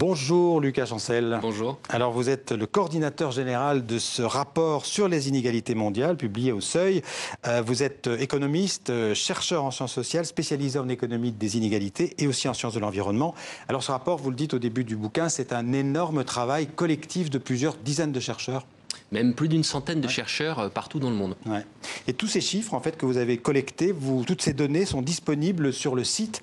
Bonjour Lucas Chancel. Bonjour. Alors vous êtes le coordinateur général de ce rapport sur les inégalités mondiales publié au Seuil. Vous êtes économiste, chercheur en sciences sociales, spécialisé en économie des inégalités et aussi en sciences de l'environnement. Alors ce rapport, vous le dites au début du bouquin, c'est un énorme travail collectif de plusieurs dizaines de chercheurs. Même plus d'une centaine de chercheurs partout dans le monde. Ouais. Et tous ces chiffres en fait, que vous avez collectés, toutes ces données sont disponibles sur le site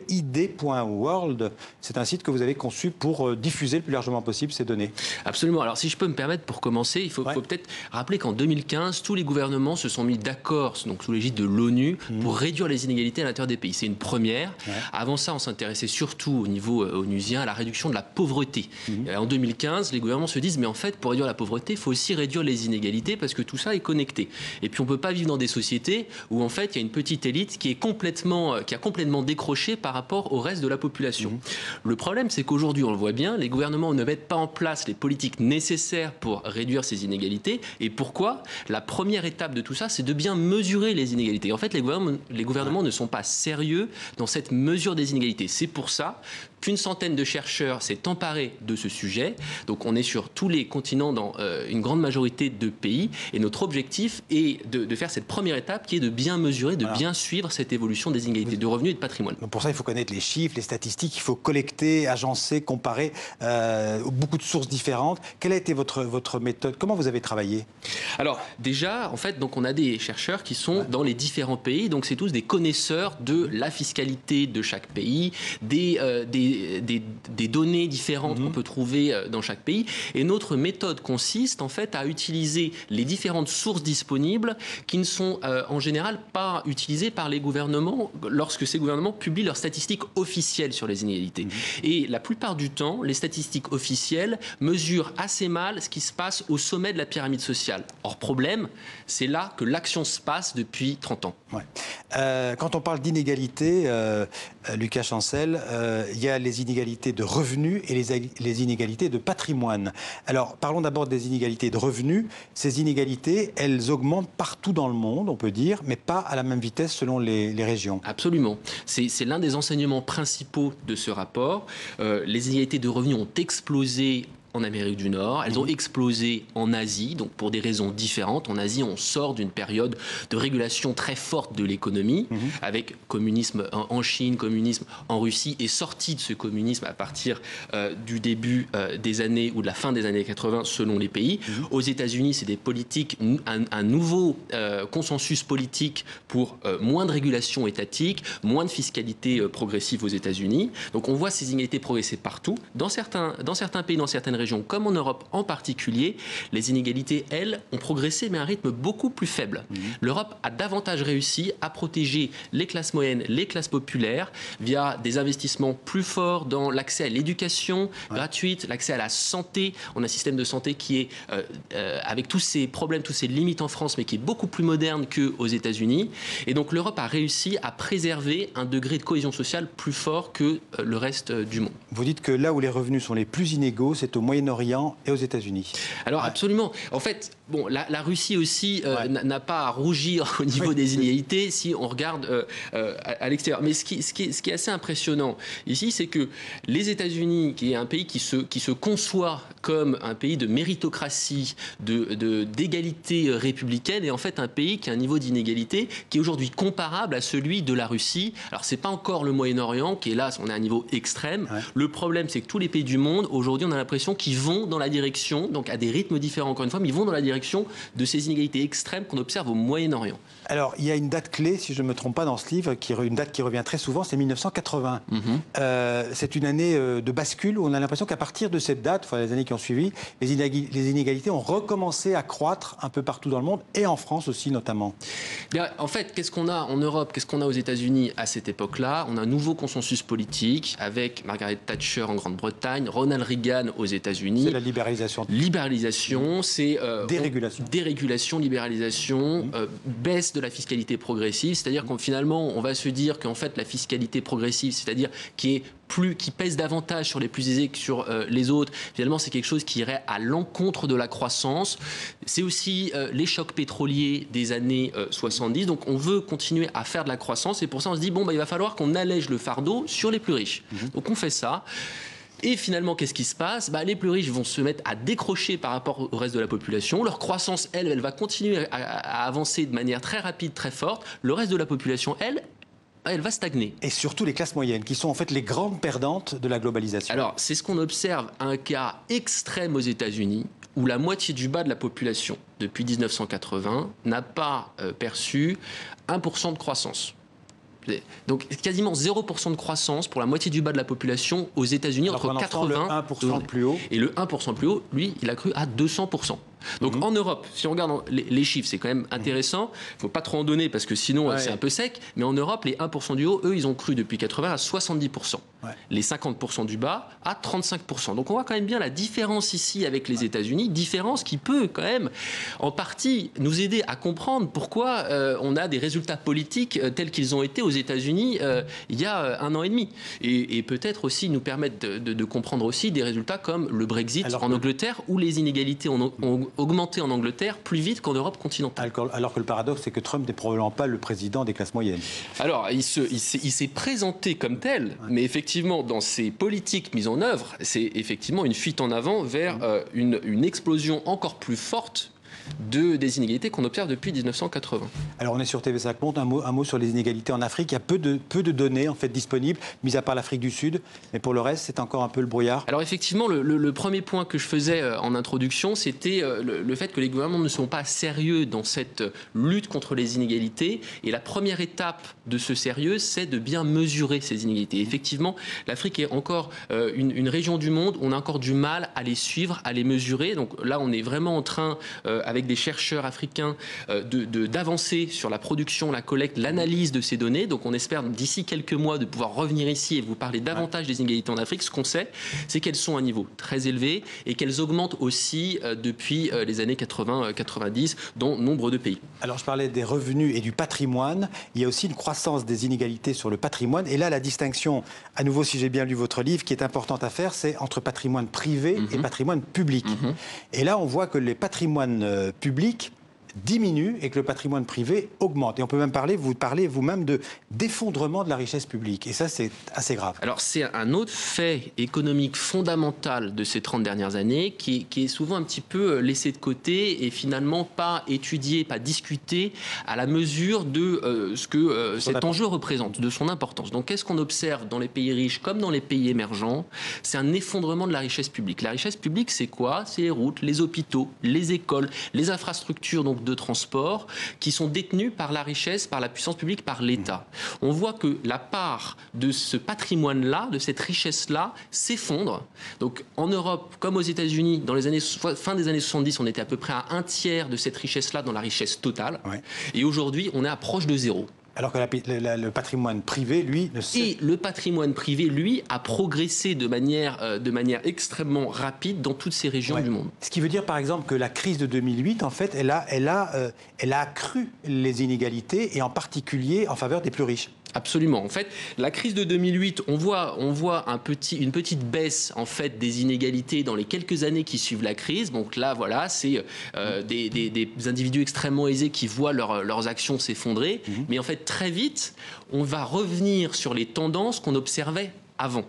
wid.world. C'est un site que vous avez conçu pour diffuser le plus largement possible ces données. Absolument. Alors si je peux me permettre pour commencer, il faut peut-être rappeler qu'en 2015, tous les gouvernements se sont mis d'accord, donc sous l'égide de l'ONU, pour réduire les inégalités à l'intérieur des pays. C'est une première. Avant ça, on s'intéressait surtout au niveau onusien à la réduction de la pauvreté. Et en 2015, les gouvernements se disent, mais en fait, pour réduire la pauvreté, il faut aussi réduire les inégalités parce que tout ça est connecté. Et puis on ne peut pas vivre dans des sociétés où en fait il y a une petite élite qui a complètement décroché par rapport au reste de la population. Le problème, c'est qu'aujourd'hui, on le voit bien, les gouvernements ne mettent pas en place les politiques nécessaires pour réduire ces inégalités. Et pourquoi? La première étape de tout ça, c'est de bien mesurer les inégalités. En fait, les gouvernements ne sont pas sérieux dans cette mesure des inégalités. C'est pour ça qu'une centaine de chercheurs s'est emparé de ce sujet. Donc on est sur tous les continents dans une grande majorité de pays. Et notre objectif est de faire cette première étape qui est de bien mesurer, de bien suivre cette évolution des inégalités de revenus et de patrimoine. Donc pour ça, il faut connaître les chiffres, les statistiques, il faut collecter, agencer, comparer beaucoup de sources différentes. Quelle a été votre méthode? Comment vous avez travaillé? Alors déjà, en fait, donc on a des chercheurs qui sont dans les différents pays. Donc c'est tous des connaisseurs de la fiscalité de chaque pays, des données différentes qu'on peut trouver dans chaque pays. Et notre méthode consiste en fait à utiliser les différentes sources disponibles qui ne sont en général pas utilisées par les gouvernements lorsque ces gouvernements publient leurs statistiques officielles sur les inégalités. Et la plupart du temps, les statistiques officielles mesurent assez mal ce qui se passe au sommet de la pyramide sociale. Or, problème, c'est là que l'action se passe depuis 30 ans. Quand on parle d'inégalité, Lucas Chancel, il y a les inégalités de revenus et les inégalités de patrimoine. Alors, parlons d'abord des inégalités de revenus. Ces inégalités, elles augmentent partout dans le monde, on peut dire, mais pas à la même vitesse selon les régions. Absolument. C'est l'un des enseignements principaux de ce rapport. Les inégalités de revenus ont explosé en Amérique du Nord, elles ont explosé en Asie, donc pour des raisons différentes. En Asie, on sort d'une période de régulation très forte de l'économie, avec communisme en Chine, communisme en Russie, et sortie de ce communisme à partir du début des années ou de la fin des années 80 selon les pays. Aux États-Unis, c'est des politiques, un nouveau consensus politique pour moins de régulation étatique, moins de fiscalité progressive aux États-Unis. Donc on voit ces inégalités progresser partout. Dans certains pays, dans certaines régions, comme en Europe en particulier, les inégalités, elles, ont progressé, mais à un rythme beaucoup plus faible. L'Europe a davantage réussi à protéger les classes moyennes, les classes populaires, via des investissements plus forts dans l'accès à l'éducation gratuite, l'accès à la santé. On a un système de santé qui est, avec tous ces problèmes, toutes ces limites en France, mais qui est beaucoup plus moderne qu'aux États-Unis. Et donc l'Europe a réussi à préserver un degré de cohésion sociale plus fort que le reste du monde. Vous dites que là où les revenus sont les plus inégaux, c'est au Moyen-Orient et aux États-Unis. Alors absolument. En fait, bon, la Russie aussi n'a pas à rougir au niveau des inégalités si on regarde à l'extérieur. Mais ce qui est assez impressionnant ici, c'est que les États-Unis, qui est un pays qui se conçoit comme un pays de méritocratie, d'égalité républicaine, est en fait un pays qui a un niveau d'inégalité qui est aujourd'hui comparable à celui de la Russie. Alors c'est pas encore le Moyen-Orient qui est là, on est à un niveau extrême. Le problème, c'est que tous les pays du monde, aujourd'hui, on a l'impression qu'ils vont dans la direction, donc à des rythmes différents encore une fois, mais ils vont dans la direction de ces inégalités extrêmes qu'on observe au Moyen-Orient. Alors, il y a une date clé, si je ne me trompe pas, dans ce livre, une date qui revient très souvent, c'est 1980. C'est une année de bascule où on a l'impression qu'à partir de cette date, enfin les années qui ont suivi, les inégalités ont recommencé à croître un peu partout dans le monde, et en France aussi notamment. Bien, en fait, qu'est-ce qu'on a en Europe, qu'est-ce qu'on a aux États-Unis à cette époque-là? On a un nouveau consensus politique avec Margaret Thatcher en Grande-Bretagne, Ronald Reagan aux États-Unis. C'est la libéralisation. Libéralisation, c'est dérégulation, libéralisation, baisse de la fiscalité progressive, c'est-à-dire qu'on finalement on va se dire qu'en fait la fiscalité progressive, c'est-à-dire qui pèse davantage sur les plus aisés que sur les autres, finalement c'est quelque chose qui irait à l'encontre de la croissance. C'est aussi les chocs pétroliers des années 70, donc on veut continuer à faire de la croissance et pour ça on se dit bon il va falloir qu'on allège le fardeau sur les plus riches. Donc on fait ça. Et finalement, qu'est-ce qui se passe? Les plus riches vont se mettre à décrocher par rapport au reste de la population. Leur croissance, elle va continuer à avancer de manière très rapide, très forte. Le reste de la population, elle va stagner. Et surtout les classes moyennes, qui sont en fait les grandes perdantes de la globalisation. Alors, c'est ce qu'on observe, un cas extrême aux États-Unis, où la moitié du bas de la population, depuis 1980, n'a pas perçu 1% de croissance. Donc quasiment 0% de croissance pour la moitié du bas de la population aux États-Unis entre 80 le 1% plus haut. Et le 1% plus haut, lui, il a cru à 200%. Donc en Europe, si on regarde les chiffres, c'est quand même intéressant. Il ne faut pas trop en donner parce que sinon c'est un peu sec. Mais en Europe, les 1% du haut, eux, ils ont cru depuis 80 à 70%. Les 50% du bas à 35%. Donc on voit quand même bien la différence ici avec les États-Unis. Différence qui peut quand même en partie nous aider à comprendre pourquoi on a des résultats politiques tels qu'ils ont été aux États-Unis il y a 1 an et demi. Et peut-être aussi nous permettre de comprendre aussi des résultats comme le Brexit en Angleterre où les inégalités ont augmenté en Angleterre plus vite qu'en Europe continentale. Alors que le paradoxe, c'est que Trump n'est probablement pas le président des classes moyennes. Alors, il s'est présenté comme tel, mais effectivement, dans ses politiques mises en œuvre, c'est effectivement une fuite en avant vers une explosion encore plus forte des inégalités qu'on observe depuis 1980. Alors on est sur TV5 Monde, un mot sur les inégalités en Afrique. Il y a peu de données en fait disponibles, mis à part l'Afrique du Sud, mais pour le reste c'est encore un peu le brouillard. Alors effectivement, le premier point que je faisais en introduction, c'était le fait que les gouvernements ne sont pas sérieux dans cette lutte contre les inégalités. Et la première étape de ce sérieux, c'est de bien mesurer ces inégalités. Effectivement, l'Afrique est encore une région du monde où on a encore du mal à les suivre, à les mesurer. Donc là, on est vraiment en train, avec des chercheurs africains, d'avancer sur la production, la collecte, l'analyse de ces données. Donc on espère d'ici quelques mois de pouvoir revenir ici et vous parler davantage des inégalités en Afrique. Ce qu'on sait, c'est qu'elles sont à un niveau très élevé et qu'elles augmentent aussi depuis les années 80-90 dans nombre de pays. Alors je parlais des revenus et du patrimoine. Il y a aussi une croissance des inégalités sur le patrimoine. Et là, la distinction, à nouveau, si j'ai bien lu votre livre, qui est importante à faire, c'est entre patrimoine privé et patrimoine public. Et là, on voit que les patrimoines public diminue et que le patrimoine privé augmente. Et on peut même vous parlez vous-même d'effondrement de la richesse publique. Et ça, c'est assez grave. Alors, c'est un autre fait économique fondamental de ces 30 dernières années qui est souvent un petit peu laissé de côté et finalement pas étudié, pas discuté à la mesure de ce que cet enjeu représente, de son importance. Donc, qu'est-ce qu'on observe dans les pays riches comme dans les pays émergents? C'est un effondrement de la richesse publique. La richesse publique, c'est quoi? C'est les routes, les hôpitaux, les écoles, les infrastructures, donc de transport qui sont détenus par la richesse, par la puissance publique, par l'État. On voit que la part de ce patrimoine-là, de cette richesse-là, s'effondre. Donc en Europe, comme aux États-Unis, dans les années fin des années 70, on était à peu près à 1/3 de cette richesse-là dans la richesse totale. Et aujourd'hui, on est à proche de zéro. Alors que le patrimoine privé, lui, ne sait... Et le patrimoine privé, lui, a progressé de manière extrêmement rapide dans toutes ces régions du monde. Ce qui veut dire, par exemple, que la crise de 2008, en fait, elle a accru les inégalités, et en particulier en faveur des plus riches. Absolument. En fait, la crise de 2008, on voit une petite baisse en fait des inégalités dans les quelques années qui suivent la crise. Donc là, voilà, c'est des individus extrêmement aisés qui voient leurs actions s'effondrer. Mais en fait, très vite, on va revenir sur les tendances qu'on observait avant.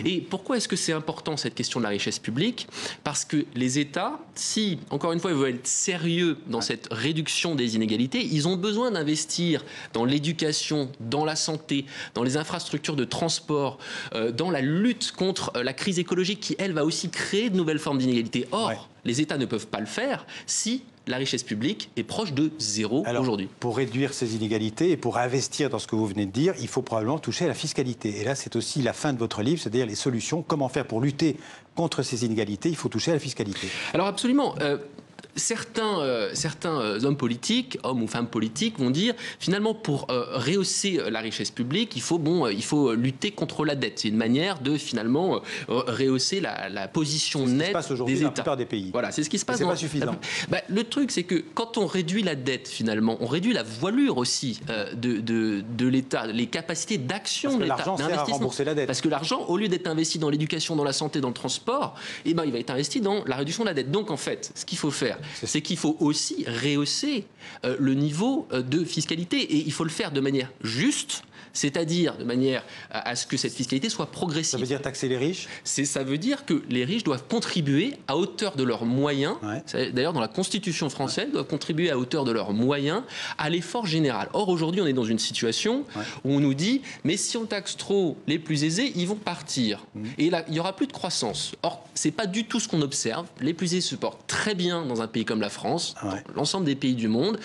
Et pourquoi est-ce que c'est important cette question de la richesse publique? Parce que les États, si, encore une fois, ils veulent être sérieux dans cette réduction des inégalités, ils ont besoin d'investir dans l'éducation, dans la santé, dans les infrastructures de transport, dans la lutte contre la crise écologique qui, elle, va aussi créer de nouvelles formes d'inégalités. Or, les États ne peuvent pas le faire si la richesse publique est proche de zéro aujourd'hui. Pour réduire ces inégalités et pour investir dans ce que vous venez de dire, il faut probablement toucher à la fiscalité. Et là, c'est aussi la fin de votre livre, c'est-à-dire les solutions. Comment faire pour lutter contre ces inégalités? Il faut toucher à la fiscalité. Alors absolument. Certains hommes politiques, hommes ou femmes politiques, vont dire finalement pour rehausser la richesse publique, il faut lutter contre la dette. C'est une manière de finalement rehausser la position nette des États. Dans la plupart des pays. Voilà, c'est ce qui se passe. C'est pas suffisant. Le truc, c'est que quand on réduit la dette, finalement, on réduit la voilure aussi de l'État, les capacités d'action de l'État, d'investissement. L'argent sert à rembourser la dette. Parce que l'argent, au lieu d'être investi dans l'éducation, dans la santé, dans le transport, il va être investi dans la réduction de la dette. Donc en fait, ce qu'il faut faire, c'est qu'il faut aussi rehausser le niveau de fiscalité. Et il faut le faire de manière juste, c'est-à-dire de manière à ce que cette fiscalité soit progressive. Ça veut dire taxer les riches? Ça veut dire que les riches doivent contribuer à hauteur de leurs moyens, d'ailleurs dans la Constitution française, doivent contribuer à hauteur de leurs moyens à l'effort général. Or, aujourd'hui, on est dans une situation où on nous dit, mais si on taxe trop les plus aisés, ils vont partir. Et là, il n'y aura plus de croissance. Or, ce n'est pas du tout ce qu'on observe. Les plus aisés se portent très bien dans un pays comme la France, dans l'ensemble des pays du monde.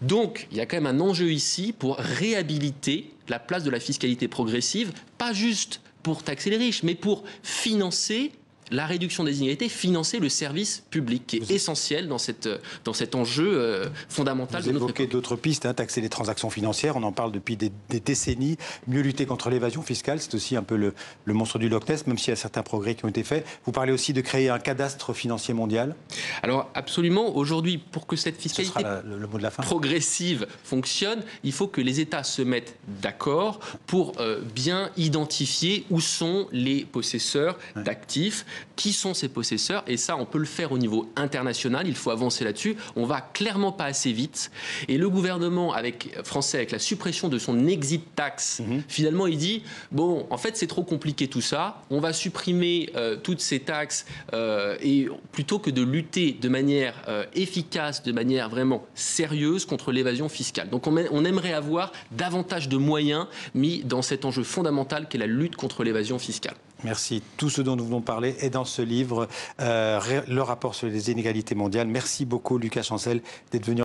Donc, il y a quand même un enjeu ici pour réhabiliter la place de la fiscalité progressive, pas juste pour taxer les riches, mais pour financer la réduction des inégalités, financer le service public qui est essentiel dans cet enjeu fondamental de notre époque. Vous évoquez d'autres pistes, taxer les transactions financières, on en parle depuis des décennies, mieux lutter contre l'évasion fiscale, c'est aussi un peu le monstre du Loch Ness, même s'il y a certains progrès qui ont été faits. Vous parlez aussi de créer un cadastre financier mondial? Alors absolument, aujourd'hui, pour que cette fiscalité le mot de la fin. Progressive fonctionne, il faut que les États se mettent d'accord pour bien identifier où sont les possesseurs d'actifs. Qui sont ces possesseurs? Et ça, on peut le faire au niveau international. Il faut avancer là-dessus. On va clairement pas assez vite. Et le gouvernement français, avec la suppression de son exit tax, finalement, il dit bon, en fait, c'est trop compliqué tout ça. On va supprimer toutes ces taxes et plutôt que de lutter de manière efficace, de manière vraiment sérieuse contre l'évasion fiscale. Donc, on aimerait avoir davantage de moyens mis dans cet enjeu fondamental qu'est la lutte contre l'évasion fiscale. Merci. Tout ce dont nous venons parler est dans ce livre, le rapport sur les inégalités mondiales. Merci beaucoup, Lucas Chancel, d'être venu.